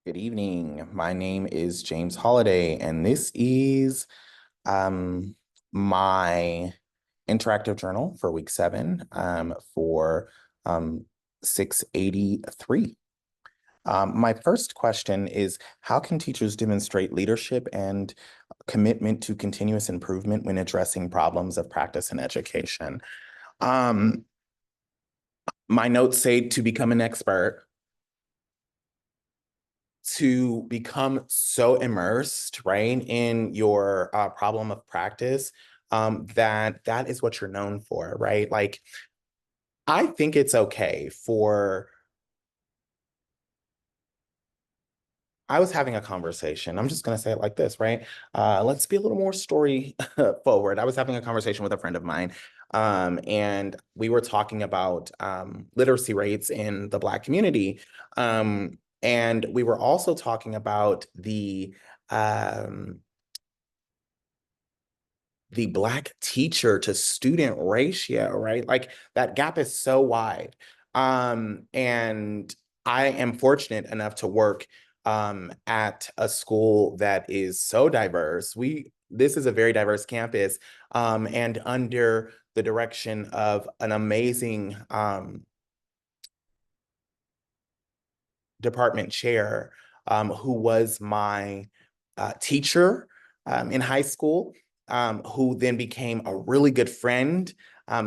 Good evening. My name is James Holiday, and this is um, my interactive journal for week 7 for um, 683. My first question is, how can teachers demonstrate leadership and commitment to continuous improvement when addressing problems of practice in education? Um, my notes say to become an expert, to become so immersed, right, in your problem of practice, that is what you're known for, right? Like, I think it's okay for. I was having a conversation. I'm just going to say it like this, right? Let's be a little more story forward. I was having a conversation with a friend of mine, and we were talking about literacy rates in the Black community. And we were also talking about um, the Black teacher to student ratio, right? Like that gap is so wide. And I am fortunate enough to work at a school that is so diverse. This is a very diverse campus, and under the direction of an amazing department chair, who was my teacher in high school, who then became a really good friend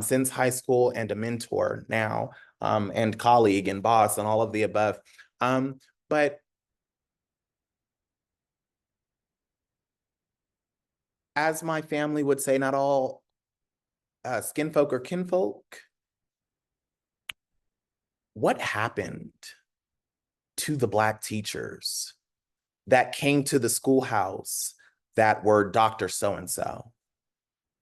since high school and a mentor now, and colleague and boss and all of the above. But as my family would say, not all skin folk are kinfolk. What happened to the Black teachers that came to the schoolhouse that were Dr. So and so,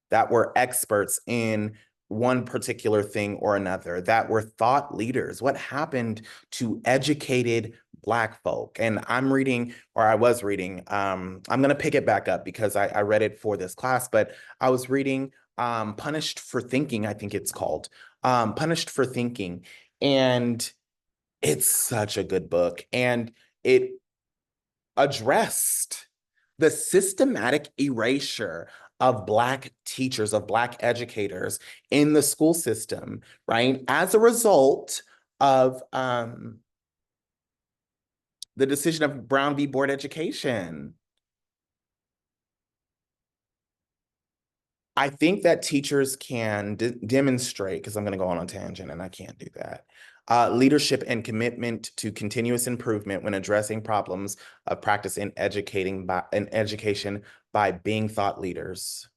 that were experts in one particular thing or another, that were thought leaders? What happened to educated Black folk? And I'm reading, or I was reading, I'm going to pick it back up because I read it for this class, but I was reading Punished for Thinking, I think it's called, Punished for Thinking. And it's such a good book. And it addressed the systematic erasure of Black teachers, of Black educators in the school system, right? As a result of the decision of Brown v. Board Education. I think that teachers can demonstrate, because I'm going to go on a tangent and I can't do that, leadership and commitment to continuous improvement when addressing problems of practice in education by being thought leaders.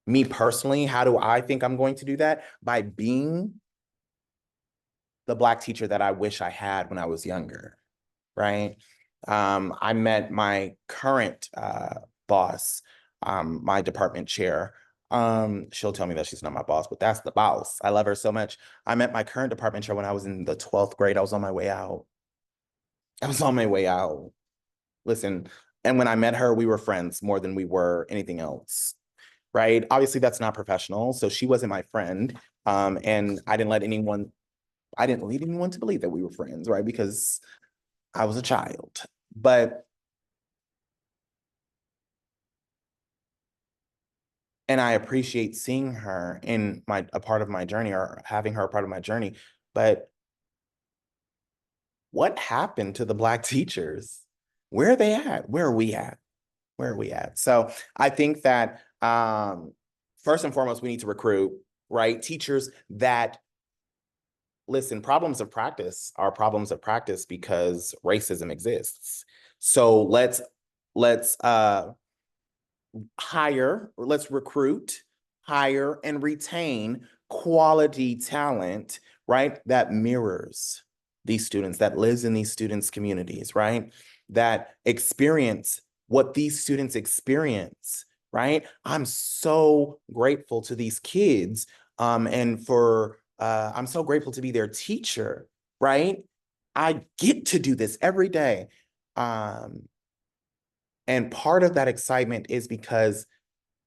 Me personally, how do I think I'm going to do that? By being the Black teacher that I wish I had when I was younger, right? I met my current boss, my department chair. She'll tell me that she's not my boss, but that's the boss. I love her so much. I met my current department chair when I was in the 12th grade. I was on my way out. I was on my way out. Listen, and when I met her, we were friends more than we were anything else, right? Obviously, that's not professional. So she wasn't my friend. And I didn't lead anyone to believe that we were friends, right? Because I was a child. But and I appreciate seeing her in a part of my journey, or having her a part of my journey. But what happened to the Black teachers? Where are they at? Where are we at? Where are we at? So I think that first and foremost, we need to recruit, right, teachers that listen. Problems of practice are problems of practice because racism exists. So let's let's recruit, hire, and retain quality talent, right? That mirrors these students, that lives in these students' communities, right? That experience what these students experience, right? I'm so grateful to these kids, and for I'm so grateful to be their teacher, right? I get to do this every day. Um, and part of that excitement is because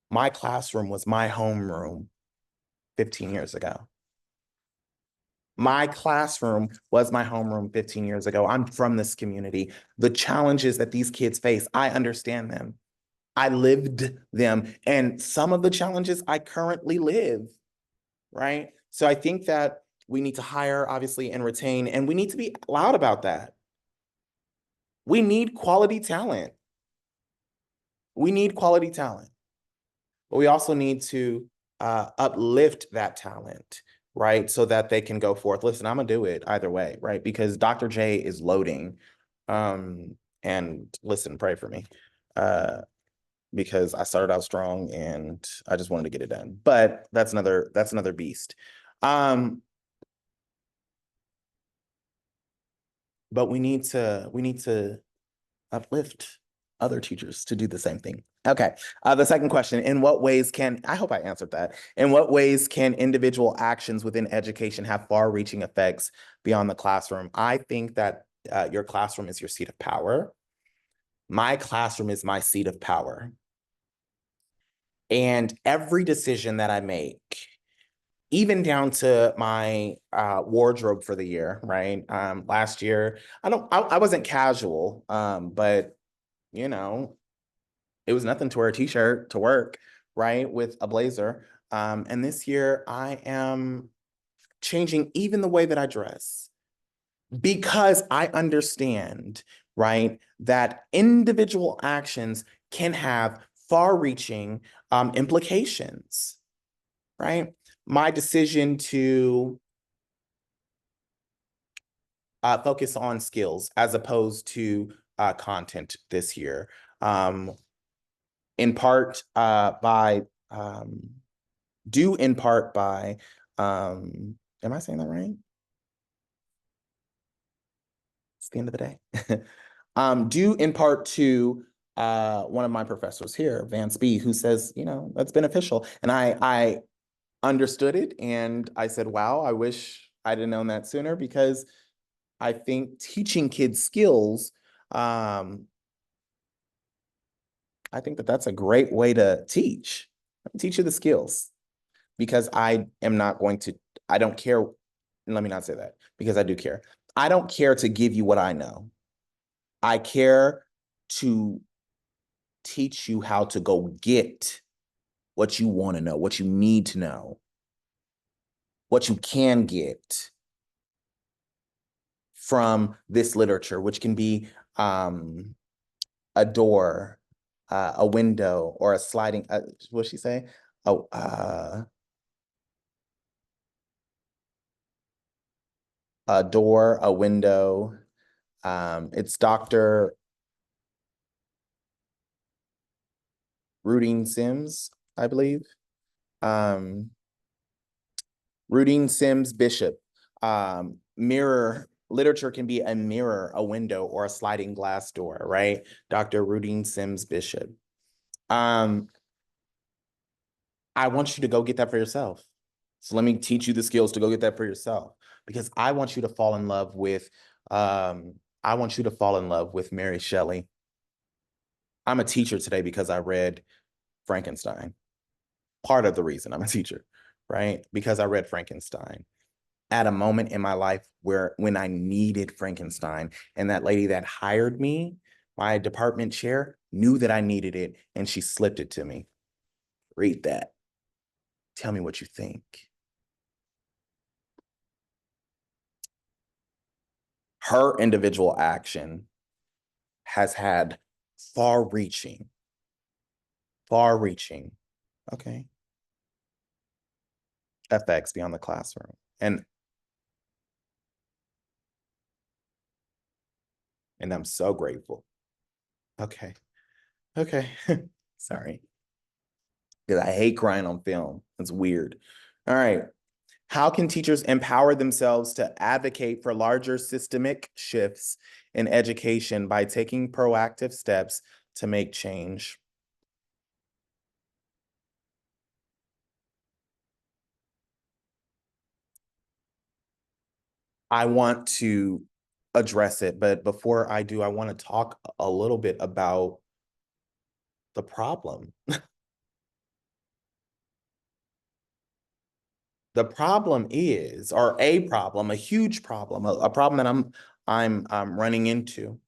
my classroom was my homeroom 15 years ago. My classroom was my homeroom 15 years ago. I'm from this community. The challenges that these kids face, I understand them. I lived them. And some of the challenges I currently live, right? So I think that we need to hire, obviously, and retain, and we need to be loud about that. We need quality talent. We need quality talent. But we also need to uplift that talent, right? So that they can go forth. Listen, I'm gonna do it either way, right? Because Dr. J is loading. And listen, pray for me. Because I started out strong and I just wanted to get it done. But that's another beast. But we need to uplift other teachers to do the same thing. Okay. The second question, in what ways can, I hope I answered that. In what ways can individual actions within education have far-reaching effects beyond the classroom? I think that your classroom is your seat of power. My classroom is my seat of power. And every decision that I make, even down to my wardrobe for the year, right? Last year, I wasn't casual, but you know, it was nothing to wear a t-shirt to work, right? With a blazer. And this year I am changing even the way that I dress because I understand, right, that individual actions can have far-reaching implications, right? My decision to focus on skills as opposed to content this year, in part by due in part by am I saying that right? It's the end of the day. Due in part to one of my professors here, Vance B, who says, you know, that's beneficial. And I understood it and I said, wow, I wish I'd have known that sooner, because I think teaching kids skills, I think that that's a great way to teach. Teach you the skills, because I am not going to, I don't care. Let me not say that, because I do care. I don't care to give you what I know. I care to teach you how to go get what you want to know, what you need to know, what you can get from this literature, which can be a door, a window, or a sliding, what'd she say? Oh, a door, a window. It's Dr. Rudine Sims, I believe. Rudine Sims Bishop. Mirror literature can be a mirror, a window, or a sliding glass door, right? Dr. Rudine Sims Bishop. I want you to go get that for yourself. So let me teach you the skills to go get that for yourself, because I want you to fall in love with, I want you to fall in love with Mary Shelley. I'm a teacher today because I read Frankenstein. Part of the reason I'm a teacher, right? Because I read Frankenstein at a moment in my life when I needed Frankenstein, and that lady that hired me, my department chair, knew that I needed it, and she slipped it to me. Read that. Tell me what you think. Her individual action has had far-reaching, okay, effects beyond the classroom. And I'm so grateful. Okay. Okay. Sorry. Because I hate crying on film. It's weird. All right. How can teachers empower themselves to advocate for larger systemic shifts in education by taking proactive steps to make change? I want to address it, but before I do, I want to talk a little bit about the problem. The problem is, or a problem, a huge problem, a problem that I'm running into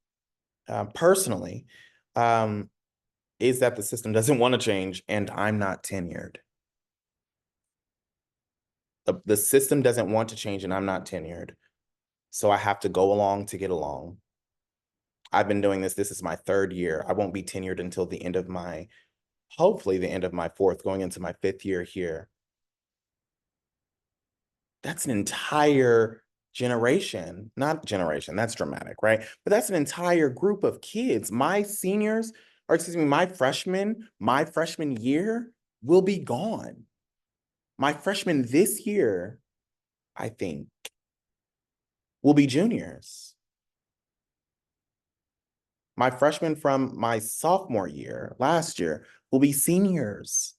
personally, is that the system doesn't want to change and I'm not tenured. The system doesn't want to change and I'm not tenured. So I have to go along to get along. I've been doing this. This is my 3rd year. I won't be tenured until the end of hopefully the end of my 4th, going into my 5th year here. That's an entire generation, not generation, that's dramatic, right? But that's an entire group of kids. My seniors, or excuse me, my freshman year will be gone. My freshmen this year, I think, will be juniors. My freshmen from my sophomore year, last year, will be seniors.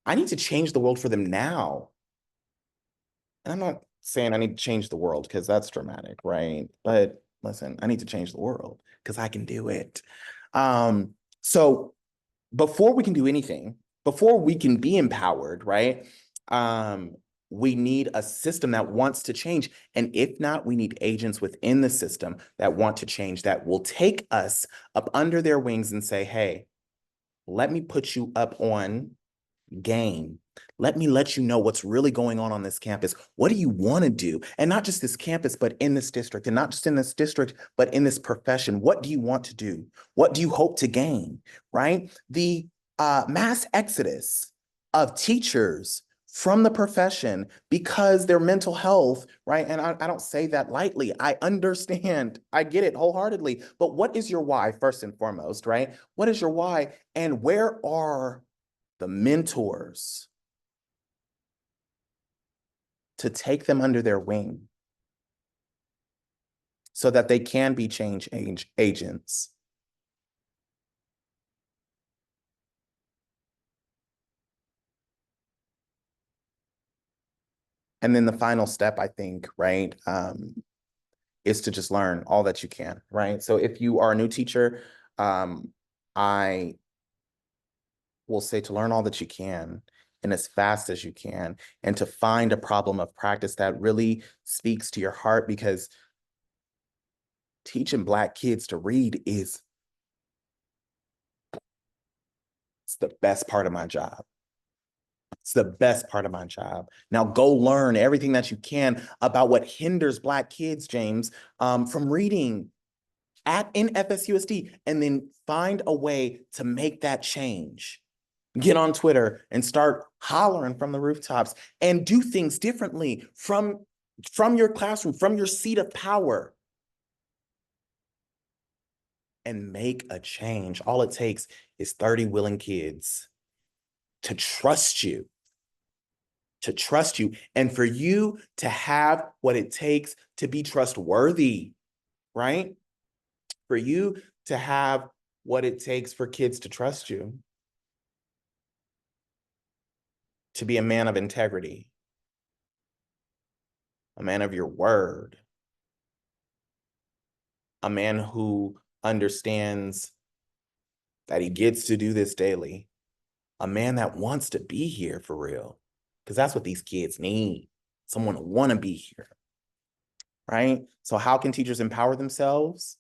I need to change the world for them now. And I'm not saying I need to change the world because that's dramatic, right? But listen, I need to change the world because I can do it. So before we can do anything, before we can be empowered, right? We need a system that wants to change. And if not, we need agents within the system that want to change, that will take us up under their wings and say, hey, let me put you up on game. Let me let you know what's really going on this campus. What do you want to do? And not just this campus, but in this district, and not just in this district, but in this profession. What do you want to do? What do you hope to gain, right? The mass exodus of teachers from the profession because their mental health, right? And I don't say that lightly. I understand. I get it wholeheartedly. But what is your why, first and foremost, right? What is your why? And where are the mentors to take them under their wing so that they can be change agents? And then the final step, I think, right, is to just learn all that you can, right? So if you are a new teacher, I will say to learn all that you can and as fast as you can, and to find a problem of practice that really speaks to your heart, because teaching Black kids to read is it's the best part of my job. It's the best part of my job. Now go learn everything that you can about what hinders Black kids, James, from reading in FSUSD, and then find a way to make that change. Get on Twitter and start hollering from the rooftops and do things differently from your classroom, from your seat of power, and make a change. All it takes is 30 willing kids to trust you, and for you to have what it takes to be trustworthy, right? For you to have what it takes for kids to trust you, to be a man of integrity, a man of your word, a man who understands that he gets to do this daily, a man that wants to be here for real, because that's what these kids need, someone to want to be here, right? So how can teachers empower themselves?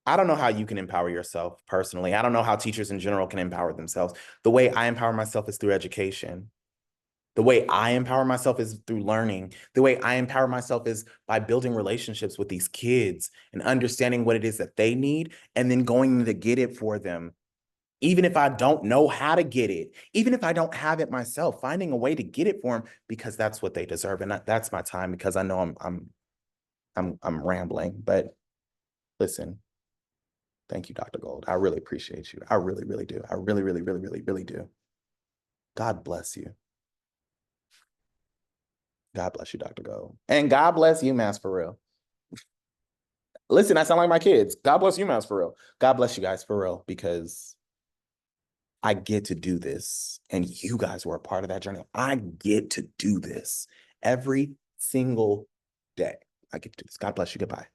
I don't know how you can empower yourself personally. I don't know how teachers in general can empower themselves. The way I empower myself is through education. The way I empower myself is through learning. The way I empower myself is by building relationships with these kids and understanding what it is that they need, and then going to get it for them. Even if I don't know how to get it, even if I don't have it myself, finding a way to get it for them, because that's what they deserve. And that's my time, because I know I'm rambling, but listen, thank you, Dr. Gold. I really appreciate you. I really, really do. I really, really, really, really, really do. God bless you. God bless you, Dr. Gold. And God bless UMass for real. Listen, I sound like my kids. God bless UMass for real. God bless you guys for real, because I get to do this, and you guys were a part of that journey. I get to do this every single day. I get to do this. God bless you. Goodbye.